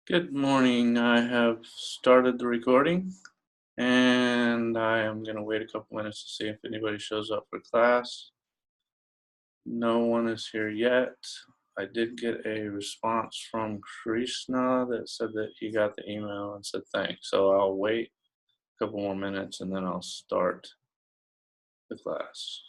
Good morning. I have started the recording and I am going to wait a couple minutes to see if anybody shows up for class. No one is here yet. I did get a response from Krishna that said that he got the email and said thanks. So I'll wait a couple more minutes and then I'll start the class.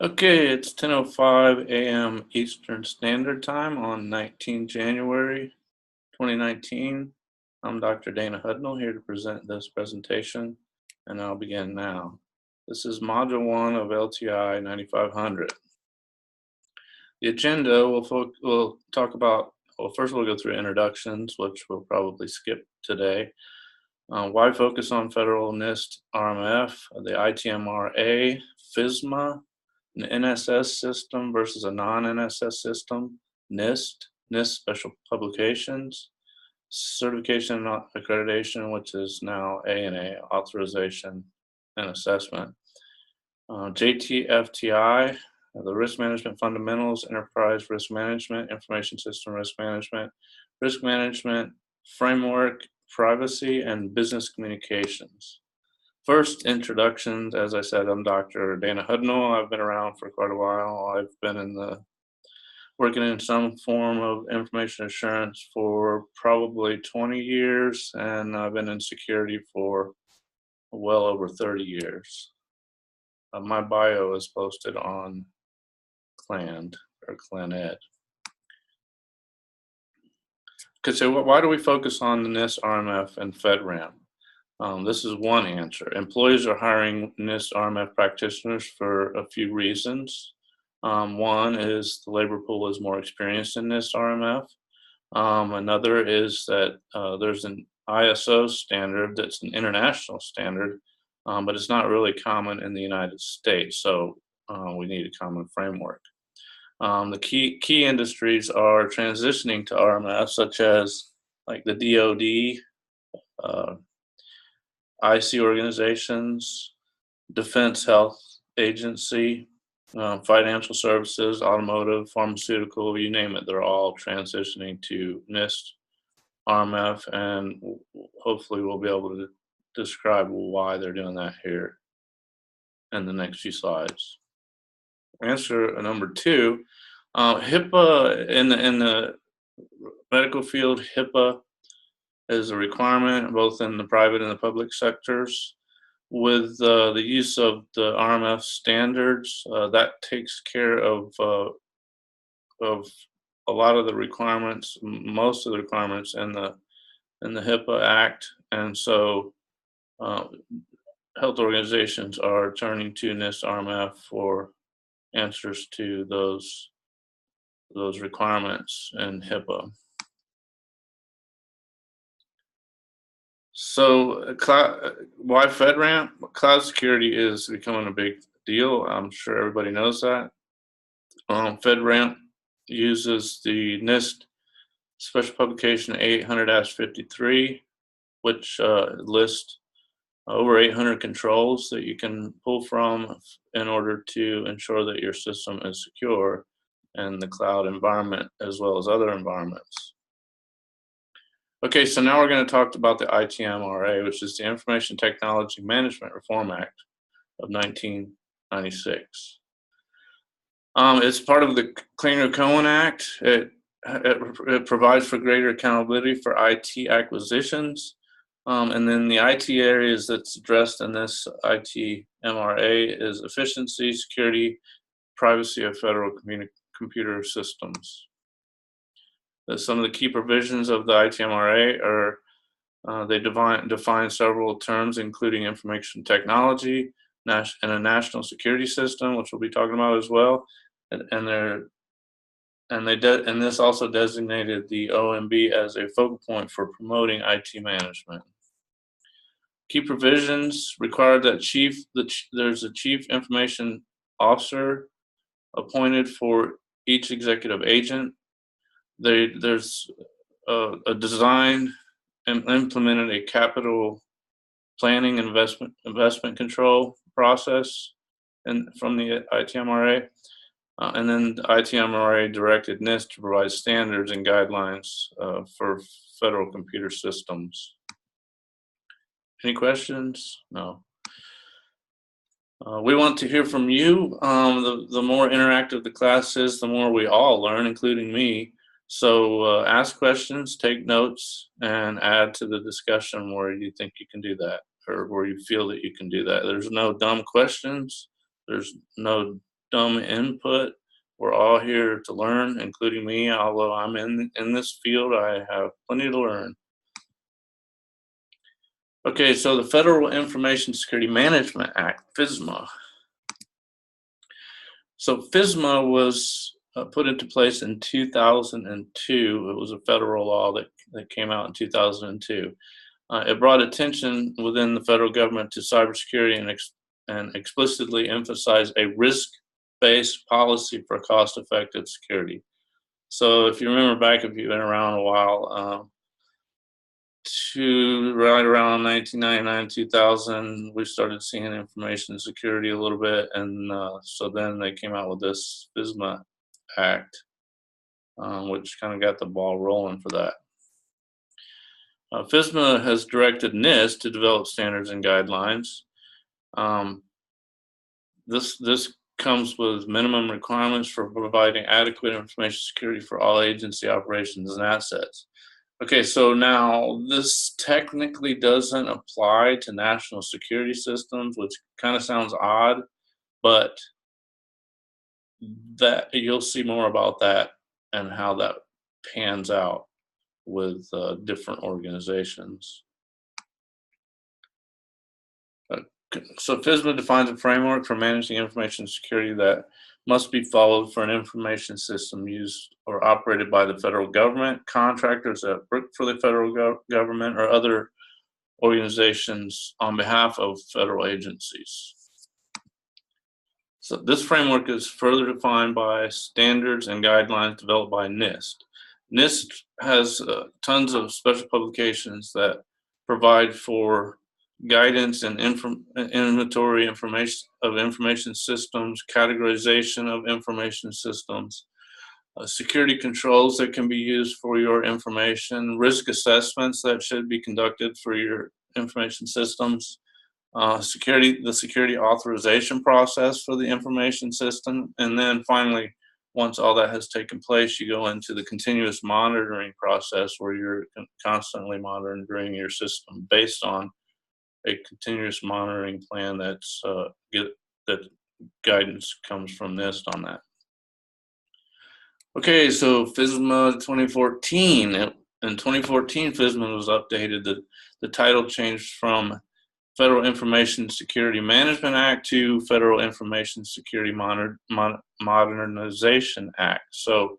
Okay, it's 10:05 a.m. Eastern Standard Time on 19 January 2019. I'm Dr. Dana Hudnall here to present this presentation, and I'll begin now. This is Module 1 of LTI 9500. The agenda, we'll talk about, well, first we'll go through introductions, which we'll probably skip today. Why focus on federal NIST RMF, the ITMRA, FISMA, an NSS system versus a non-NSS system, NIST special publications, certification and accreditation, which is now ANA, authorization and assessment, JTFTI, the risk management fundamentals, enterprise risk management, information system risk management framework, privacy, and business communications. First, introductions. As I said, I'm Dr. Dana Hudnall. I've been around for quite a while. I've been working in some form of information assurance for probably 20 years, and I've been in security for well over 30 years. My bio is posted on CLAND or CLANED. Okay, so why do we focus on the NIST RMF and FedRAMP? This is one answer. Employers are hiring NIST RMF practitioners for a few reasons. One is the labor pool is more experienced in NIST RMF. Another is that there's an ISO standard that's an international standard, but it's not really common in the United States, so we need a common framework. The key industries are transitioning to RMF, such as like the DoD, IC organizations, Defense Health Agency, financial services, automotive, pharmaceutical, you name it, they're all transitioning to NIST RMF, and hopefully we'll be able to describe why they're doing that here in the next few slides. Answer number two, HIPAA in the medical field, HIPAA is a requirement both in the private and the public sectors. With the use of the RMF standards, that takes care of a lot of the requirements, most of the requirements in the HIPAA Act, and so health organizations are turning to NIST RMF for answers to those requirements in HIPAA. So why FedRAMP? Cloud security is becoming a big deal. I'm sure everybody knows that. FedRAMP uses the NIST Special Publication 800-53, which lists over 800 controls that you can pull from in order to ensure that your system is secure in the cloud environment as well as other environments. Okay, so now we're going to talk about the ITMRA, which is the Information Technology Management Reform Act of 1996. It's part of the Klinger-Cohen Act. It provides for greater accountability for IT acquisitions. And then the IT areas that's addressed in this ITMRA is efficiency, security, privacy of federal computer systems. Some of the key provisions of the ITMRA are they define several terms, including information technology and a national security system, which we'll be talking about as well. And this also designated the OMB as a focal point for promoting IT management. Key provisions require that there's a chief information officer appointed for each executive agent. There's a design and implemented a capital planning investment control process from the ITMRA. And then the ITMRA directed NIST to provide standards and guidelines for federal computer systems. Any questions? No. We want to hear from you. The more interactive the class is, the more we all learn, including me. So ask questions, take notes, and add to the discussion where you think you can do that, or where you feel that you can do that. There's no dumb questions. There's no dumb input. We're all here to learn, including me. Although I'm in this field, I have plenty to learn. Okay, so the Federal Information Security Management Act, FISMA. So FISMA was put into place in 2002. It was a federal law that came out in 2002. It brought attention within the federal government to cybersecurity and explicitly emphasized a risk-based policy for cost-effective security. So if you remember back, if you've been around a while, to right around 1999, 2000, we started seeing information security a little bit, and so then they came out with this FISMA Act, which kind of got the ball rolling for that. FISMA has directed NIST to develop standards and guidelines. This comes with minimum requirements for providing adequate information security for all agency operations and assets. Okay, so now this technically doesn't apply to national security systems, which kind of sounds odd, but that you'll see more about that and how that pans out with different organizations. So FISMA defines a framework for managing information security that must be followed for an information system used or operated by the federal government, contractors that work for the federal government, or other organizations on behalf of federal agencies. So this framework is further defined by standards and guidelines developed by NIST. NIST has tons of special publications that provide for guidance and inventory information systems, categorization of information systems, security controls that can be used for your information, risk assessments that should be conducted for your information systems, the security authorization process for the information system, and then finally, once all that has taken place, you go into the continuous monitoring process where you're constantly monitoring your system based on a continuous monitoring plan that guidance comes from NIST on that. Okay, so FISMA 2014. In 2014, FISMA was updated. The title changed from Federal Information Security Management Act to Federal Information Security Modernization Act. So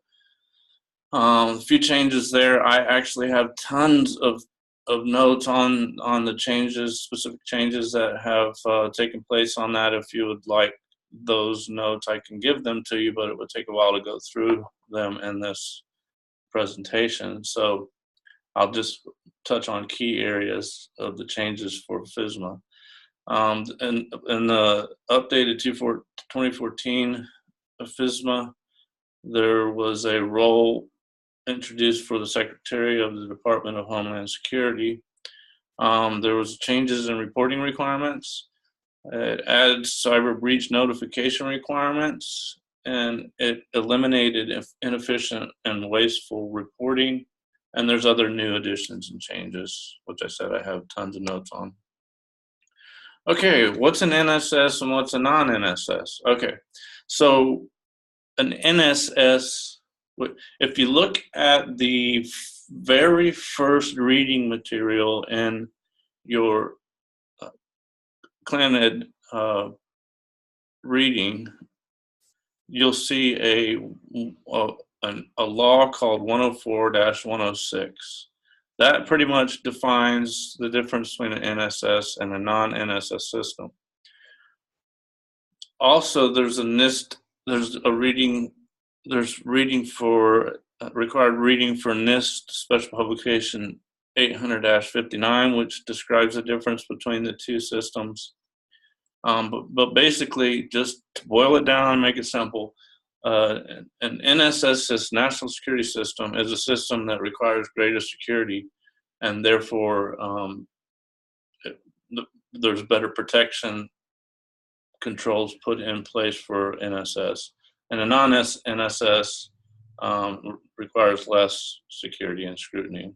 a few changes there. I actually have tons of notes on the changes, specific changes that have taken place on that. If you would like those notes, I can give them to you, but it would take a while to go through them in this presentation. So I'll just touch on key areas of the changes for FISMA. And in the updated 2014 FISMA, there was a role introduced for the Secretary of the Department of Homeland Security. There was changes in reporting requirements. It added cyber breach notification requirements, and it eliminated inefficient and wasteful reporting. And there's other new additions and changes, which I said I have tons of notes on. Okay, what's an NSS and what's a non-NSS? Okay, so an NSS, if you look at the very first reading material in your Clan Ed reading, you'll see a law called 104-106. That pretty much defines the difference between an NSS and a non-NSS system. Also, there's a NIST, required reading for NIST Special Publication 800-59, which describes the difference between the two systems. But basically, just to boil it down and make it simple, an NSS, National Security System, is a system that requires greater security, and therefore there's better protection controls put in place for NSS. And a non-NSS requires less security and scrutiny.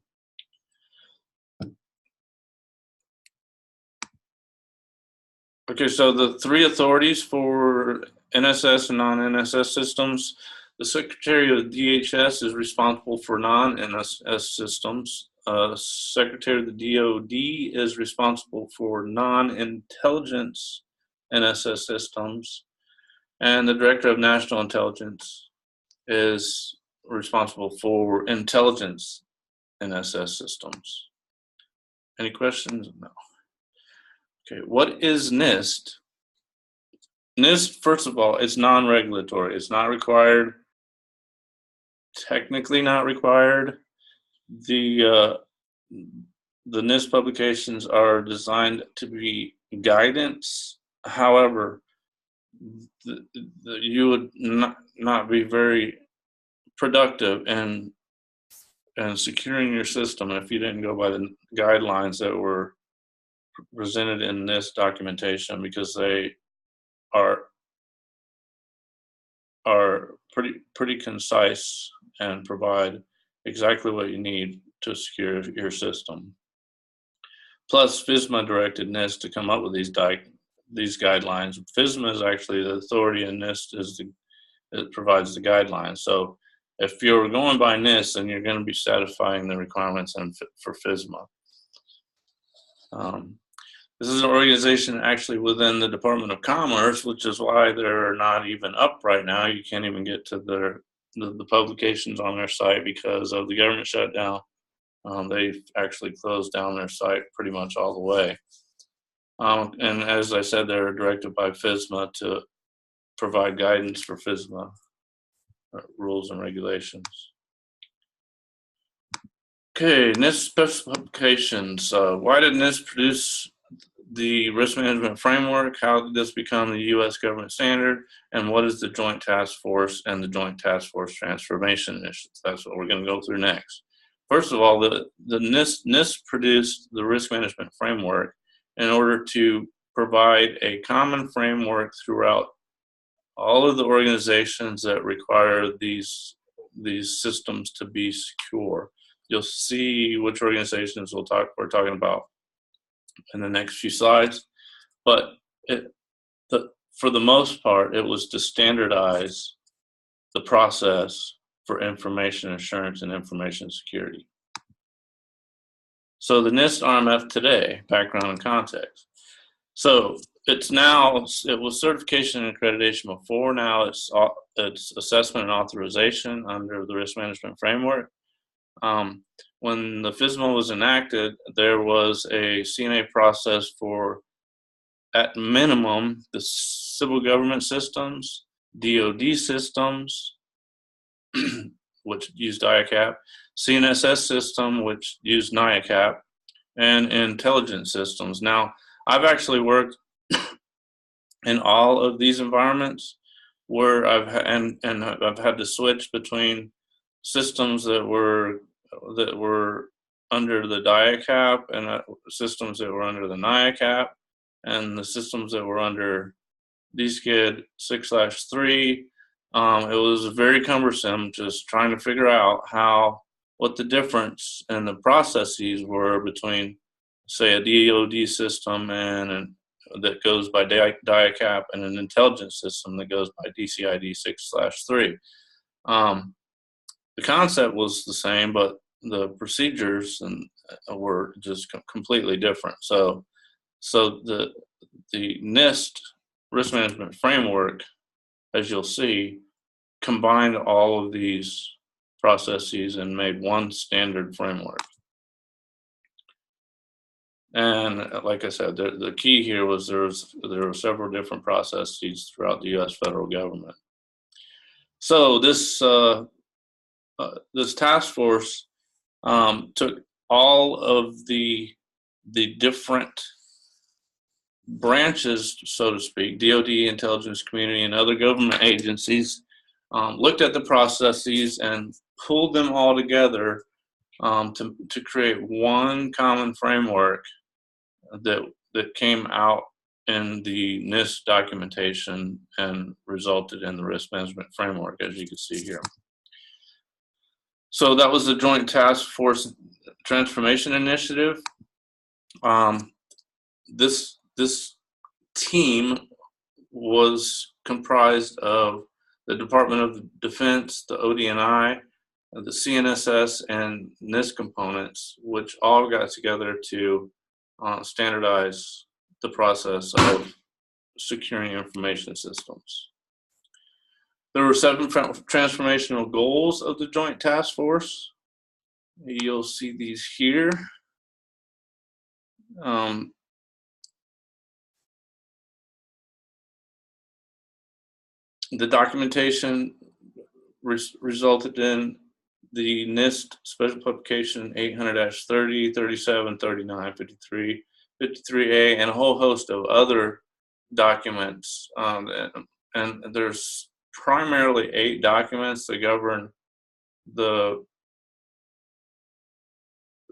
Okay, so the three authorities for NSS and non-NSS systems: the Secretary of the DHS is responsible for non-NSS systems. Secretary of the DOD is responsible for non-intelligence NSS systems, and the Director of National Intelligence is responsible for intelligence in SS systems. Any questions? No. Okay, what is NIST? NIST, first of all, is non-regulatory. It's not required, technically not required. The NIST publications are designed to be guidance. However, you would not be very productive in securing your system if you didn't go by the guidelines that were presented in this documentation, because they are pretty concise and provide exactly what you need to secure your system. Plus, FSMA directed NIST to come up with these guidelines. FSMA is actually the authority, and NIST it provides the guidelines. So if you're going by NIST, then you're going to be satisfying the requirements for FSMA. This is an organization actually within the Department of Commerce, which is why they're not even up right now. You can't even get to the publications on their site because of the government shutdown. They've actually closed down their site pretty much all the way. And as I said, they're directed by FSMA to provide guidance for FSMA rules and regulations. Okay, NIST specifications. Why did NIST produce the risk management framework? How did this become the U.S. government standard? And what is the Joint Task Force and the Joint Task Force Transformation Initiative? That's what we're going to go through next. First of all, the NIST produced the risk management framework in order to provide a common framework throughout all of the organizations that require these systems to be secure. You'll see which organizations we're talking about in the next few slides, but for the most part, it was to standardize the process for information assurance and information security. So the NIST RMF today, background and context. So it was certification and accreditation before. Now it's assessment and authorization under the risk management framework. When the FSMA was enacted, there was a CNA process for, at minimum, the civil government systems, DoD systems, which used IACAP, CNSS system, which used NIACAP, and intelligence systems. Now, I've actually worked in all of these environments where I've had to switch between systems that were under the DIACAP and systems that were under the NIACAP, and the systems that were under DSCID 6/3. It was very cumbersome just trying to figure out what the difference in the processes were between, say, a DoD system that goes by DIACAP and an intelligence system that goes by DCID 6/3. The concept was the same, but the procedures were just completely different. So the NIST risk management framework, as you'll see, combined all of these processes and made one standard framework. And like I said, the key here was there were several different processes throughout the U.S. federal government. So this task force took all of the different branches, so to speak, DoD, intelligence community, and other government agencies, looked at the processes and pulled them all together to create one common framework that came out in the NIST documentation and resulted in the risk management framework, as you can see here. So that was the Joint Task Force Transformation Initiative. This team was comprised of the Department of Defense, the ODNI, the CNSS, and NIST components, which all got together to standardize the process of securing information systems. There were 7 transformational goals of the Joint Task Force. You'll see these here. The documentation resulted in the NIST Special Publication 800-30, 37, 39, 53, 53A, and a whole host of other documents. And there's primarily 8 documents that govern the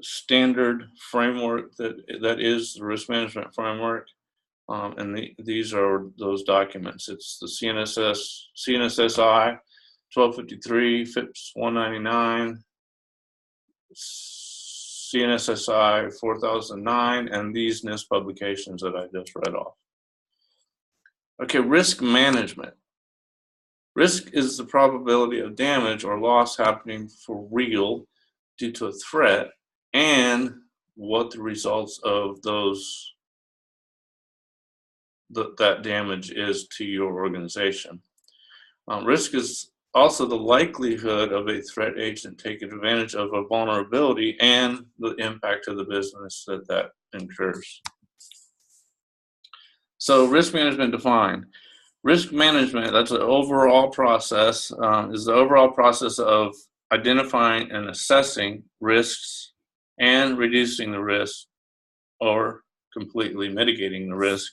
standard framework that is the risk management framework. And these are those documents. It's the CNSSI 1253, FIPS 199, CNSSI 4009, and these NIST publications that I just read off. Okay, risk management. Risk is the probability of damage or loss happening for real due to a threat and what the results of that damage is to your organization. Risk is also the likelihood of a threat agent taking advantage of a vulnerability and the impact of the business that incurs. So risk management defined. Risk management, that's an overall process, is the overall process of identifying and assessing risks and reducing the risk or completely mitigating the risk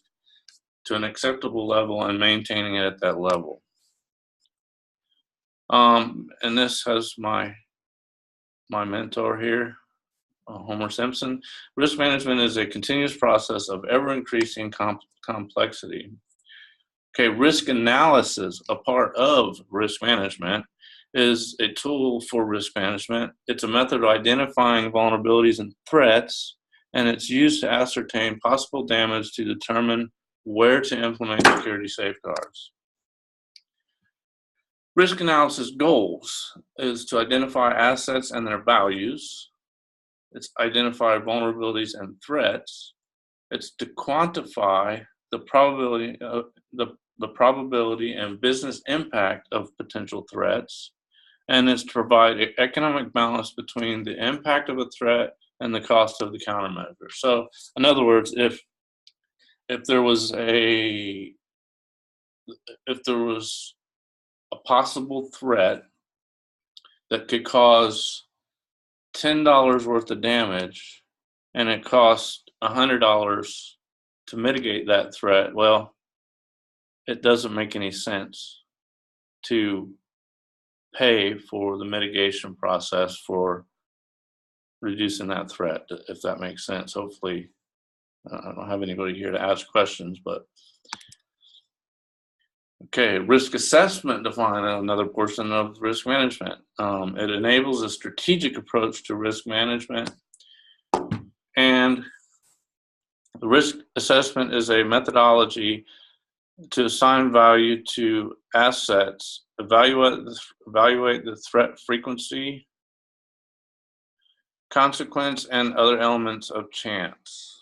to an acceptable level and maintaining it at that level. And this has my mentor here, Homer Simpson. Risk management is a continuous process of ever-increasing complexity. Okay, risk analysis, a part of risk management, is a tool for risk management. It's a method of identifying vulnerabilities and threats, and it's used to ascertain possible damage to determine where to implement security safeguards. Risk analysis goals is to identify assets and their values. It's identify vulnerabilities and threats. It's to quantify the probability of the probability and business impact of potential threats, and is to provide an economic balance between the impact of a threat and the cost of the countermeasure. So, in other words, if there was a possible threat that could cause $10 worth of damage, and it cost $100 to mitigate that threat, well, it doesn't make any sense to pay for the mitigation process for reducing that threat, if that makes sense. Hopefully, I don't have anybody here to ask questions, but okay, risk assessment define another portion of risk management. It enables a strategic approach to risk management, and the risk assessment is a methodology to assign value to assets, evaluate the threat frequency, consequence, and other elements of chance.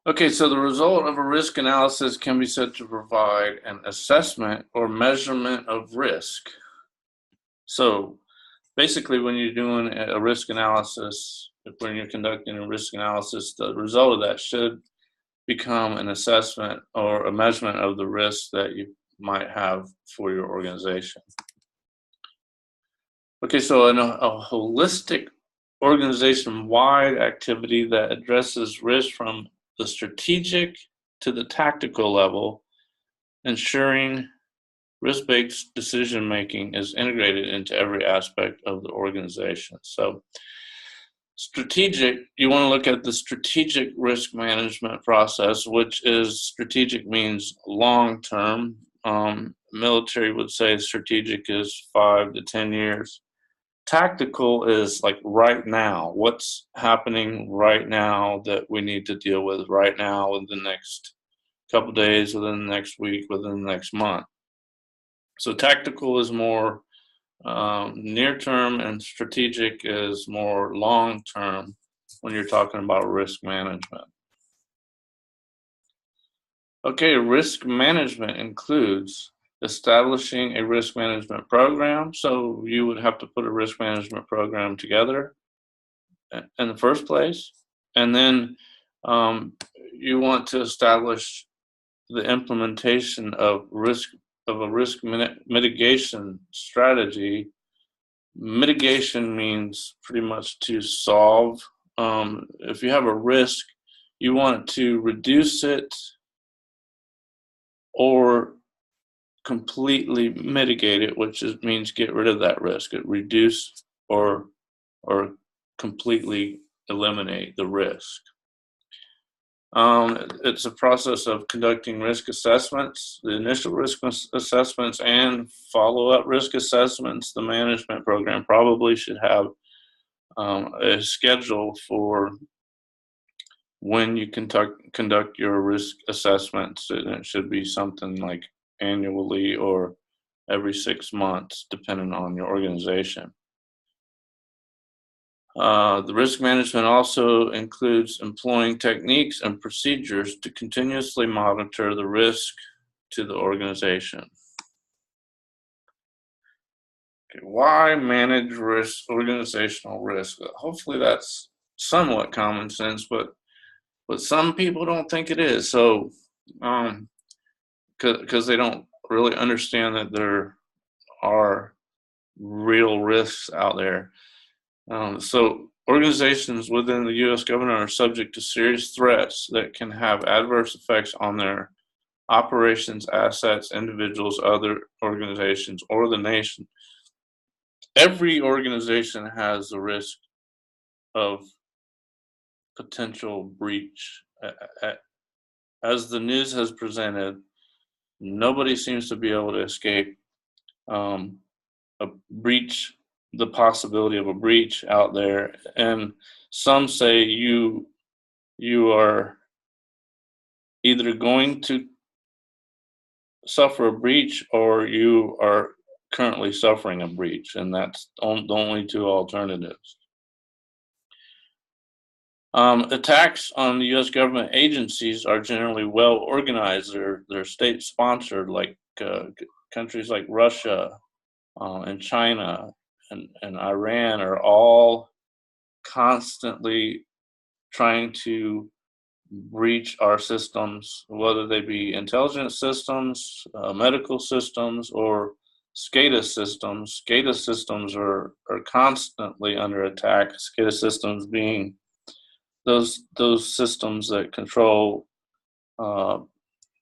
Okay, so the result of a risk analysis can be said to provide an assessment or measurement of risk. So basically, when you're doing a risk analysis, when you're conducting a risk analysis, the result of that should become an assessment or a measurement of the risk that you might have for your organization. Okay, so in a holistic organization-wide activity that addresses risk from the strategic to the tactical level, ensuring risk-based decision-making is integrated into every aspect of the organization. So strategic, you want to look at the strategic risk management process, which is strategic means long-term. Military would say strategic is 5 to 10 years. Tactical is like right now. What's happening right now that we need to deal with right now in the next couple days, within the next week, within the next month. So tactical is more near term, and strategic is more long term when you're talking about risk management. Okay, risk management includes establishing a risk management program. So you would have to put a risk management program together in the first place. And then you want to establish the implementation of a risk mitigation strategy. Mitigation means pretty much to solve. If you have a risk, you want to reduce it or completely mitigate it, which means get rid of that risk. It reduce or completely eliminate the risk. It's a process of conducting risk assessments, the initial risk assessments, and follow-up risk assessments. The management program probably should have a schedule for when you conduct your risk assessments. And it should be something like annually or every 6 months, depending on your organization. The risk management also includes employing techniques and procedures to continuously monitor the risk to the organization. Okay, why manage risk, organizational risk? Hopefully that's somewhat common sense, but some people don't think it is. So, because they don't really understand that there are real risks out there. So organizations within the U.S. government are subject to serious threats that can have adverse effects on their operations, assets, individuals, other organizations, or the nation. Every organization has a risk of potential breach. As the news has presented, nobody seems to be able to escape a breach, the possibility of a breach out there. And some say you are either going to suffer a breach or you are currently suffering a breach, and that's the only two alternatives. Attacks on the U.S. government agencies are generally well organized. They're state sponsored, like countries like Russia and China and Iran are all constantly trying to breach our systems, whether they be intelligence systems, medical systems, or SCADA systems. SCADA systems are constantly under attack. SCADA systems being those systems that control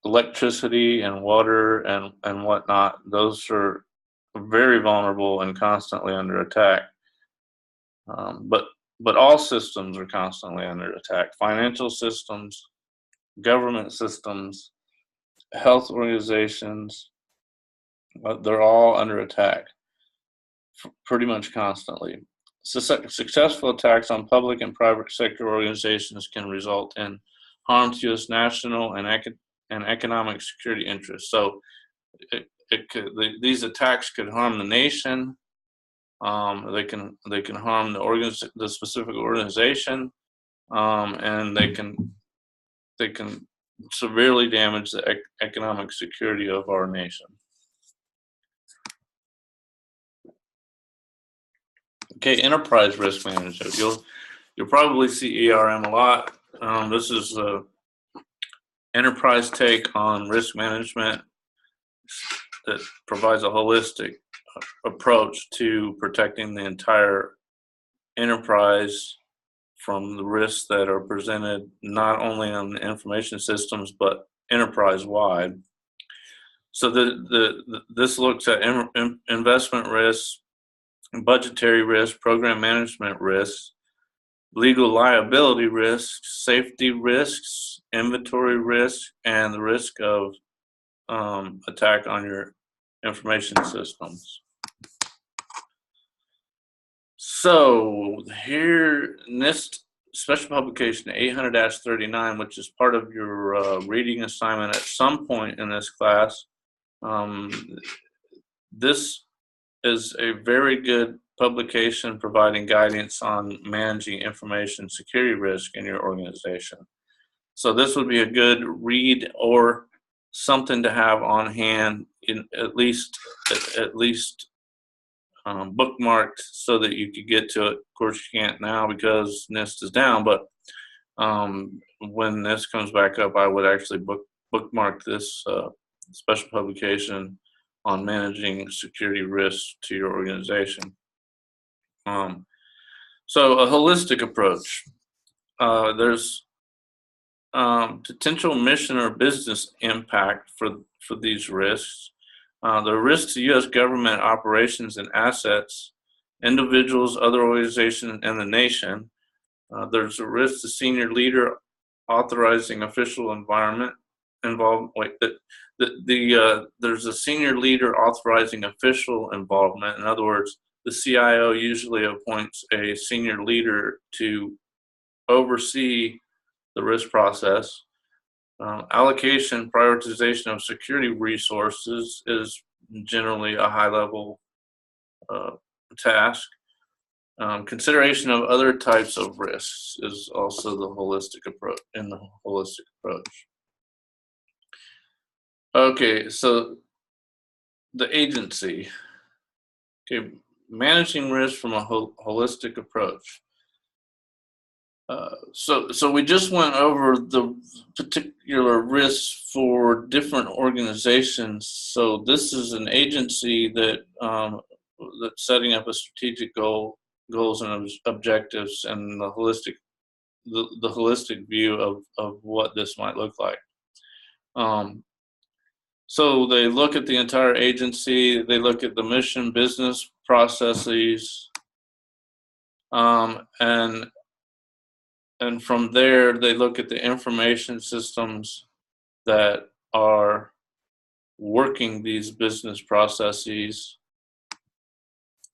electricity and water and whatnot. Those are very vulnerable and constantly under attack. But all systems are constantly under attack. Financial systems, government systems, health organizations, they're all under attack pretty much constantly. Successful attacks on public and private sector organizations can result in harm to U.S. national and economic security interests. So these attacks could harm the nation. They can harm the specific organization, and they can severely damage the economic security of our nation. Okay, enterprise risk management. You'll probably see ERM a lot. This is a enterprise take on risk management that provides a holistic approach to protecting the entire enterprise from the risks that are presented not only on the information systems but enterprise-wide. So this looks at investment risks, budgetary risk, program management risks, legal liability risks, safety risks, inventory risks, and the risk of attack on your information systems. So here, NIST special publication 800-39, which is part of your reading assignment at some point in this class. This is a very good publication providing guidance on managing information security risk in your organization. So this would be a good read or something to have on hand, in at least bookmarked so that you could get to it. Of course, you can't now because NIST is down, but when this comes back up, I would actually bookmark this special publication on managing security risks to your organization. So a holistic approach. There's potential mission or business impact for these risks. The risk to U.S. government operations and assets, individuals, other organizations, and the nation. There's a risk to senior leader authorizing official environment involved. There's a senior leader authorizing official involvement. In other words, the CIO usually appoints a senior leader to oversee the risk process. Allocation, prioritization of security resources is generally a high-level task. Consideration of other types of risks is also the holistic approach. Okay, so the agency. Okay, managing risk from a holistic approach. So we just went over the particular risks for different organizations. So this is an agency that that's setting up a strategic goals and objectives, and the holistic view of what this might look like. So they look at the entire agency. They look at the mission, business processes, and from there, they look at the information systems that are working these business processes.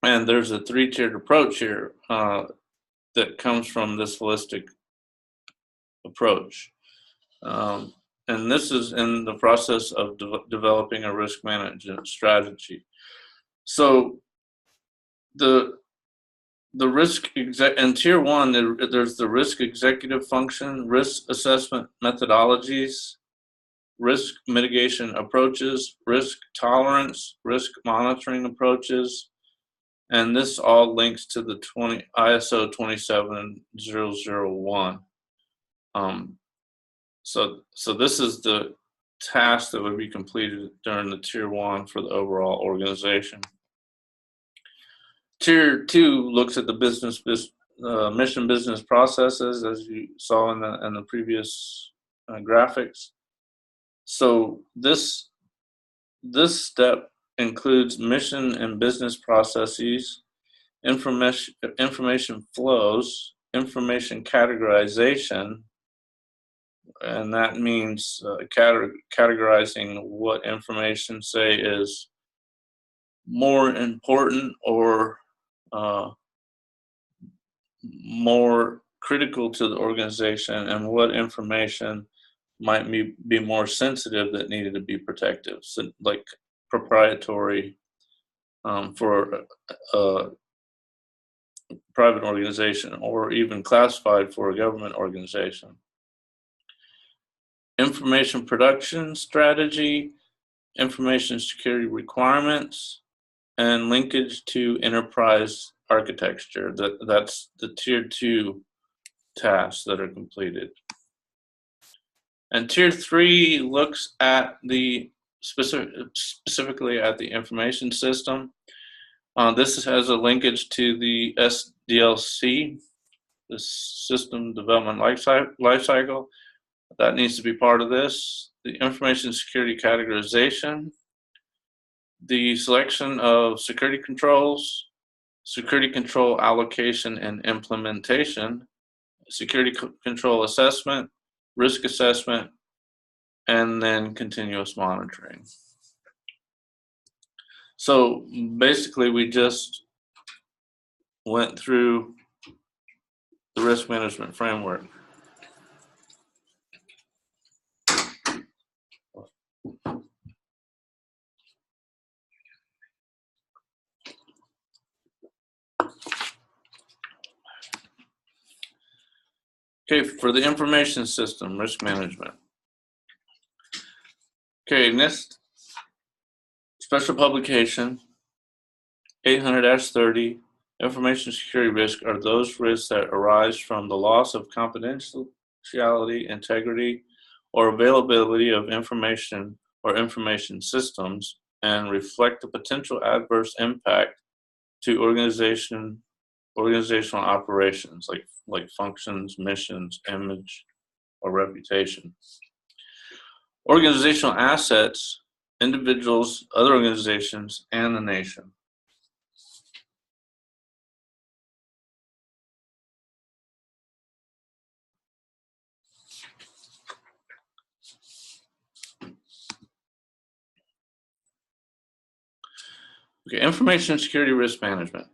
And there's a three-tiered approach here that comes from this holistic approach. And this is in the process of developing a risk management strategy. So the risk in tier one, there's the risk executive function, risk assessment methodologies, risk mitigation approaches, risk tolerance, risk monitoring approaches, and this all links to the ISO 27001. So this is the task that would be completed during the tier one for the overall organization. Tier two looks at the mission business processes, as you saw in the previous graphics. So this step includes mission and business processes, information flows, information categorization, and that means categorizing what information, say, is more important or more critical to the organization, and what information might be more sensitive that needed to be protected, so like proprietary for a private organization, or even classified for a government organization. Information production strategy, information security requirements, and linkage to enterprise architecture. That's the tier two tasks that are completed. And tier three looks at the specifically at the information system. This has a linkage to the SDLC, the System Development Lifecycle. That needs to be part of this. The information security categorization, the selection of security controls, security control allocation and implementation, security control assessment, risk assessment, and then continuous monitoring. So basically, we just went through the risk management framework. Okay, for the information system, risk management. Okay, next special publication 800-30. Information security risks are those risks that arise from the loss of confidentiality, integrity, or availability of information or information systems and reflect the potential adverse impact to organizational operations like functions, missions, image, or reputation. Organizational assets, individuals, other organizations, and the nation. Okay, information security risk management.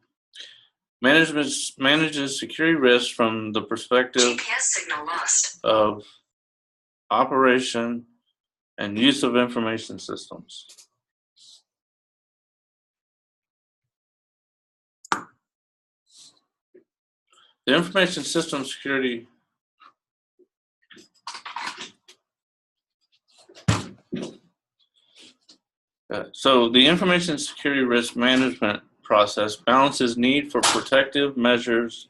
Management manages security risks from the perspective GPS signal lost. of operation and use of information systems. The information system security so the information security risk management process balances need for protective measures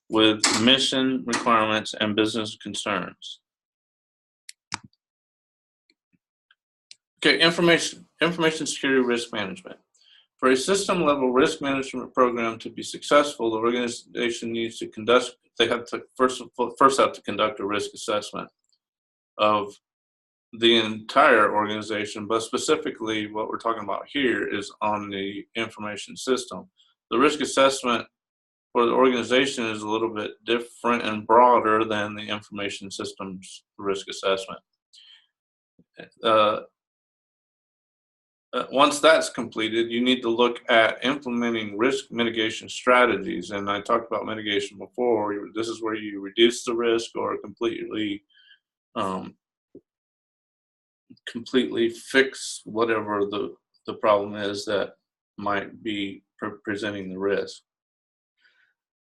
with mission requirements and business concerns. Okay, information security risk management. For a system-level risk management program to be successful, the organization needs to conduct. They have to first have to conduct a risk assessment of the entire organization, but specifically what we're talking about here is on the information system. The risk assessment for the organization is a little bit different and broader than the information systems risk assessment. Once that's completed, you need to look at implementing risk mitigation strategies. And I talked about mitigation before. This is where you reduce the risk or completely fix whatever the problem is that might be presenting the risk.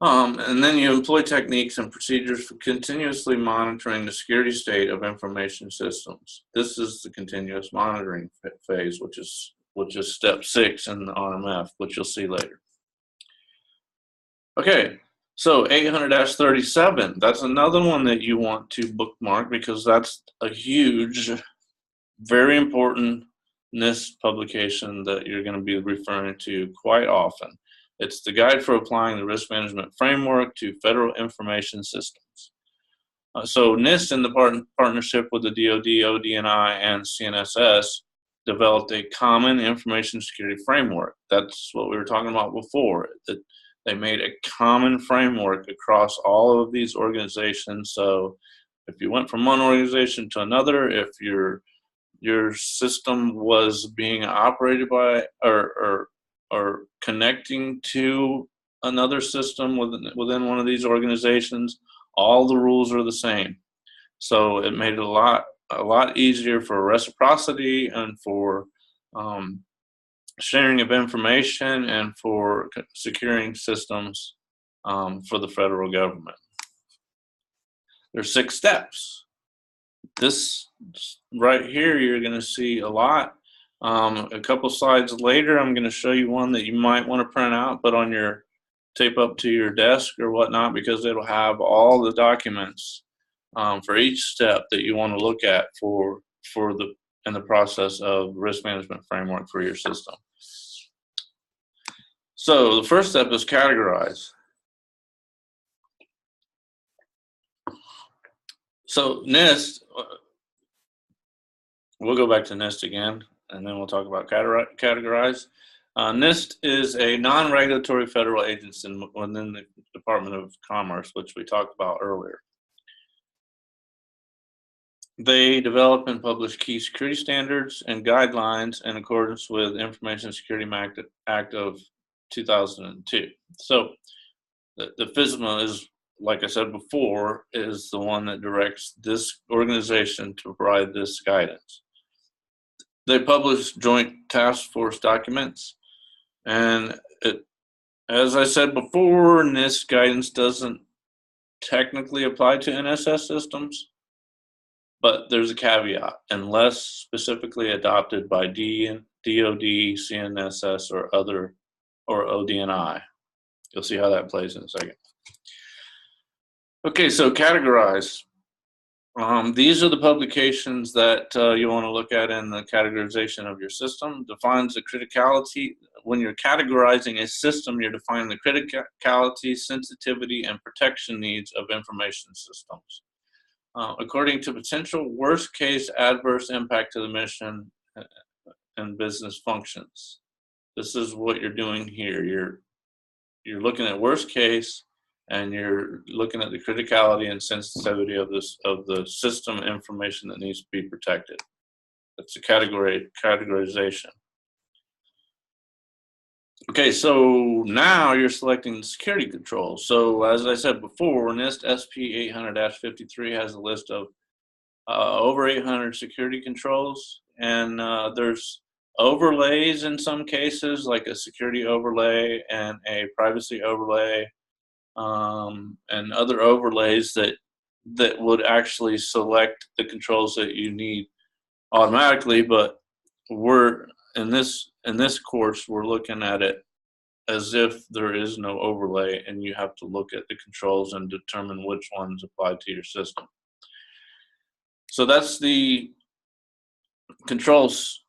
And then you employ techniques and procedures for continuously monitoring the security state of information systems. This is the continuous monitoring phase, which is step 6 in the RMF, which you'll see later. Okay, so 800-37, that's another one that you want to bookmark because that's a huge, very important NIST publication that you're going to be referring to quite often. It's the Guide for Applying the Risk Management Framework to Federal Information Systems. So NIST, in the partnership with the DoD, ODNI, and CNSS, developed a common information security framework. That's what we were talking about before. That they made a common framework across all of these organizations. So if you went from one organization to another, if your system was being operated by or connecting to another system within one of these organizations, all the rules are the same. So it made it a lot easier for reciprocity and for sharing of information and for securing systems for the federal government. There's 6 steps. This right here, you're going to see a lot. A couple slides later, I'm going to show you one that you might want to print out, put on your tape up to your desk or whatnot, because it'll have all the documents for each step that you want to look at in the process of risk management framework for your system. So the first step is categorize. So NIST, we'll go back to NIST again, and then we'll talk about categorize. NIST is a non-regulatory federal agency within the Department of Commerce, which we talked about earlier. They develop and publish key security standards and guidelines in accordance with Information Security Act of 2002. So the FISMA is, like I said before, is the one that directs this organization to provide this guidance. They publish joint task force documents, and as I said before, NIST guidance doesn't technically apply to NSS systems. But there's a caveat: unless specifically adopted by DoD, CNSS, or ODNI. You'll see how that plays in a second. Okay, so categorize. These are the publications that you want to look at in the categorization of your system. Defines the criticality. When you're categorizing a system, you're defining the criticality, sensitivity, and protection needs of information systems. According to potential worst case adverse impact to the mission and business functions. This is what you're doing here. You're looking at worst case, and you're looking at the criticality and sensitivity of the system information that needs to be protected. That's a categorization. Okay, so now you're selecting security controls. So as I said before, NIST SP 800-53 has a list of over 800 security controls, and there's overlays in some cases, like a security overlay and a privacy overlay, and other overlays that would actually select the controls that you need automatically. But we're in this course, we're looking at it as if there is no overlay, and you have to look at the controls and determine which ones apply to your system. So that's the controls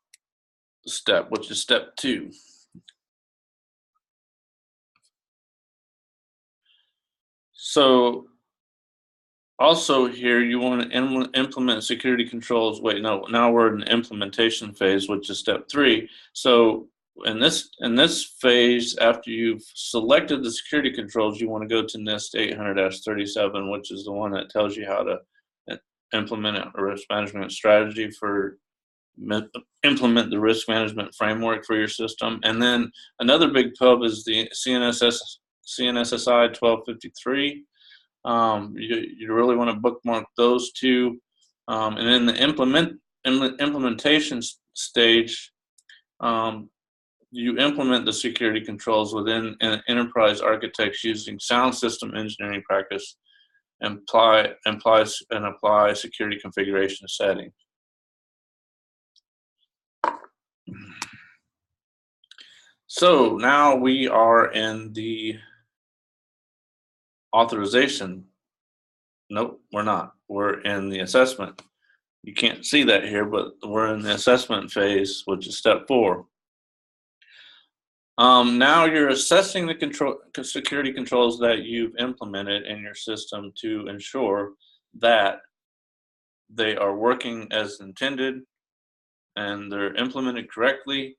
step, which is step 2. So also here, you want to implement security controls. Wait, no, now we're in the implementation phase, which is step 3. So in this phase, after you've selected the security controls, you want to go to NIST 800-37, which is the one that tells you how to implement a risk management strategy for implement the risk management framework for your system. And then another big pub is the CNSSI 1253. You really want to bookmark those two. And in the implementation stage, you implement the security controls within an enterprise architects using sound system engineering practice and apply security configuration settings. So now we are in the authorization. Nope, we're not. We're in the assessment. You can't see that here, but we're in the assessment phase, which is step 4. Now you're assessing the security controls that you've implemented in your system to ensure that they are working as intended and they're implemented correctly,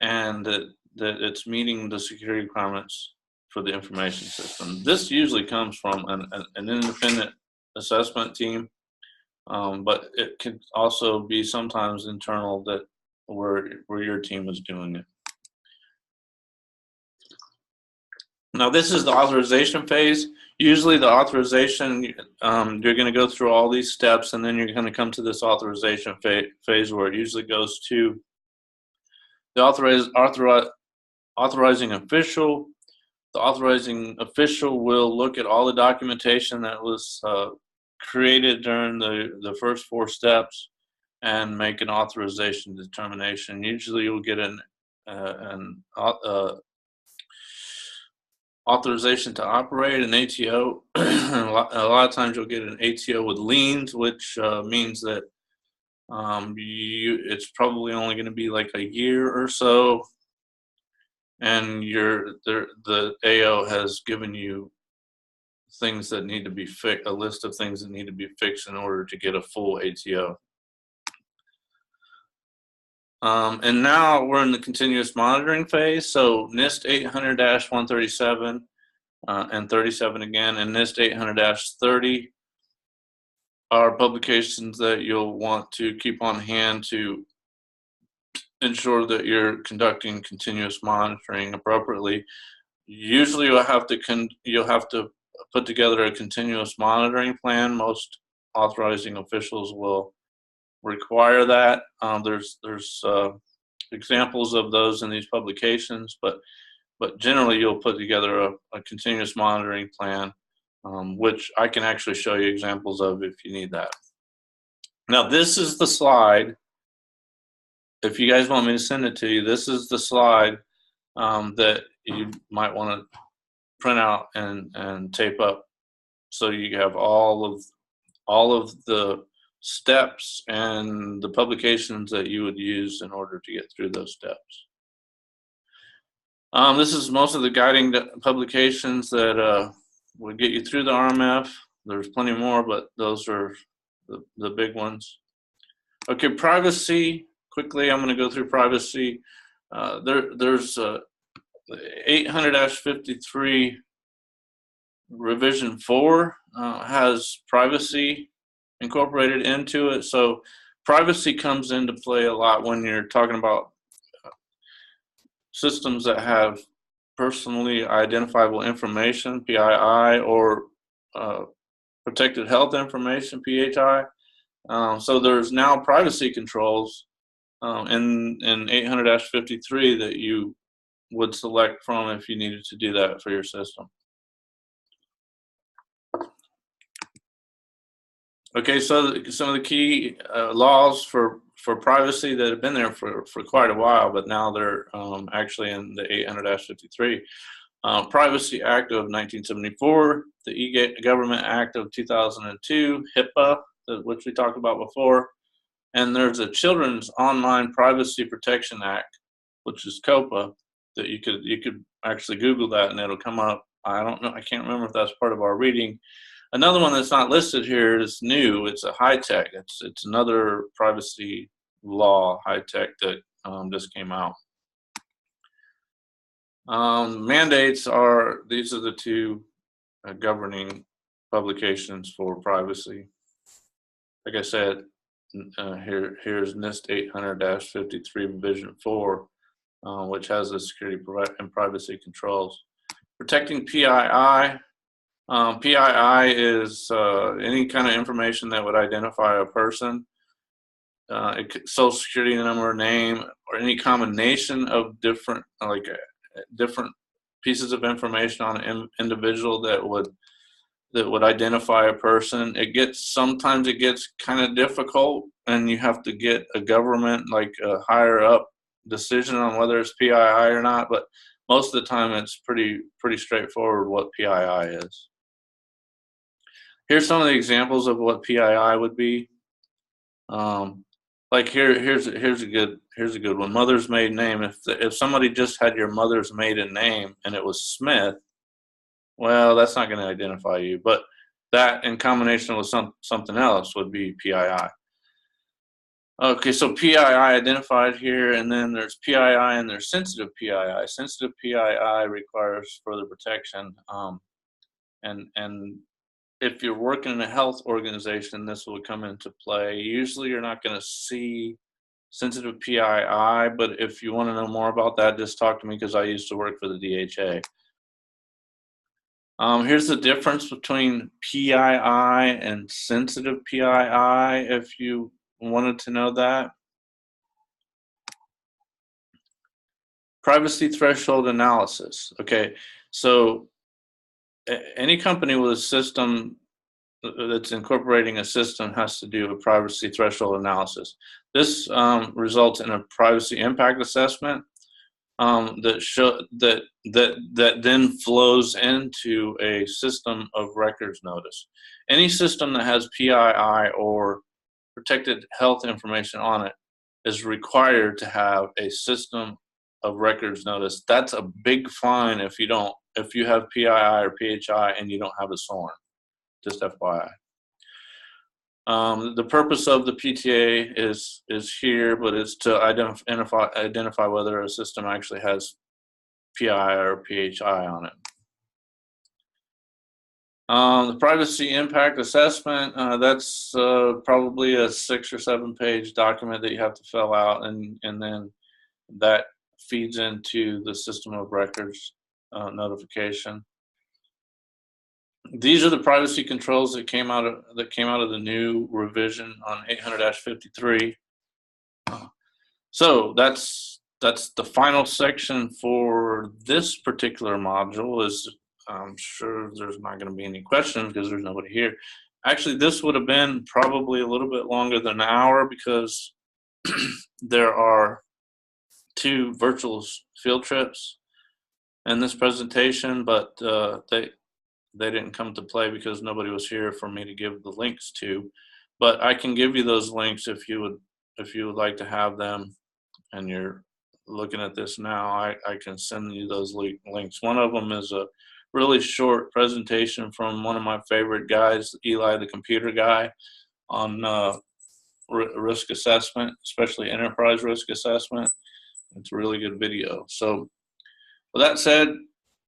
and that it's meeting the security requirements for the information system. This usually comes from an independent assessment team, but it could also be sometimes internal, that where your team is doing it. Now this is the authorization phase. Usually the authorization, you're going to go through all these steps, and then you're going to come to this authorization phase where it usually goes to the authorizing official. The authorizing official will look at all the documentation that was created during the first 4 steps and make an authorization determination. Usually you'll get an authorization to operate, an ATO. A lot of times you'll get an ATO with liens, which means that it's probably only going to be like a year or so, and the AO has given you things that need to be fixed, a list of things that need to be fixed in order to get a full ATO. And now we're in the continuous monitoring phase. So NIST 800-137 and 37 again, and NIST 800-30 are publications that you'll want to keep on hand to ensure that you're conducting continuous monitoring appropriately. Usually you'll have to put together a continuous monitoring plan. Most authorizing officials will require that. There's examples of those in these publications, but generally you'll put together a continuous monitoring plan, which I can actually show you examples of if you need that. Now, this is the slide. If you guys want me to send it to you, this is the slide that you might want to print out and tape up, so you have all of the steps and the publications that you would use in order to get through those steps. This is most of the guiding publications that would get you through the RMF. There's plenty more, but those are the big ones. Okay, privacy. Quickly, I'm going to go through privacy. There's 800-53 revision 4 has privacy incorporated into it. So privacy comes into play a lot when you're talking about systems that have personally identifiable information, PII, or protected health information, PHI. So there's now privacy controls in 800-53 that you would select from if you needed to do that for your system. Okay, so some of the key laws for privacy that have been there for quite a while, but now they're actually in the 800-53. Privacy Act of 1974, the E-Government Act of 2002, HIPAA, which we talked about before, and there's a Children's Online Privacy Protection Act, which is COPA, that you could actually Google that and it'll come up. I don't know, I can't remember if that's part of our reading. Another one that's not listed here is new. It's a high-tech. It's another privacy law, high-tech, that just came out. Mandates are, these are the two governing publications for privacy. Like I said, here's NIST 800-53 revision 4, which has the security and privacy controls. Protecting PII. PII is any kind of information that would identify a person, social security number, name, or any combination of different pieces of information on an individual that would identify a person. Sometimes it gets kind of difficult, and you have to get a government, like a higher up decision on whether it's PII or not. But most of the time, it's pretty straightforward what PII is. Here's some of the examples of what PII would be. Like here's a good one. Mother's maiden name. If somebody just had your mother's maiden name and it was Smith, well, that's not going to identify you. But that in combination with something else would be PII. Okay, so PII identified here, and then there's PII and there's sensitive PII. Sensitive PII requires further protection, and if you're working in a health organization, this will come into play. Usually you're not going to see sensitive PII, but if you want to know more about that, just talk to me, because I used to work for the DHA. Here's the difference between PII and sensitive PII, if you wanted to know that. Privacy threshold analysis. Okay, so any company with a system that's incorporating a system has to do a privacy threshold analysis. This results in a privacy impact assessment that then flows into a system of records notice. Any system that has PII or protected health information on it is required to have a system of records notice. That's a big fine if you have PII or PHI and you don't have a SORN, just FYI. The purpose of the PTA is here, but it's to identify whether a system actually has PII or PHI on it. The privacy impact assessment, that's probably a 6 or 7 page document that you have to fill out, and then that feeds into the system of records notification. These are the privacy controls that came out of the new revision on 800-53. So that's the final section for this particular module. I'm sure there's not going to be any questions because there's nobody here. Actually, this would have been probably a little bit longer than an hour because there are 2 virtual field trips in this presentation, but they didn't come to play because nobody was here for me to give the links to. But I can give you those links if you would like to have them, and you're looking at this now. I can send you those links. One of them is a really short presentation from one of my favorite guys, Eli the computer guy, on risk assessment, especially enterprise risk assessment. It's a really good video. So with that said,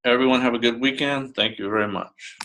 everyone have a good weekend. Thank you very much.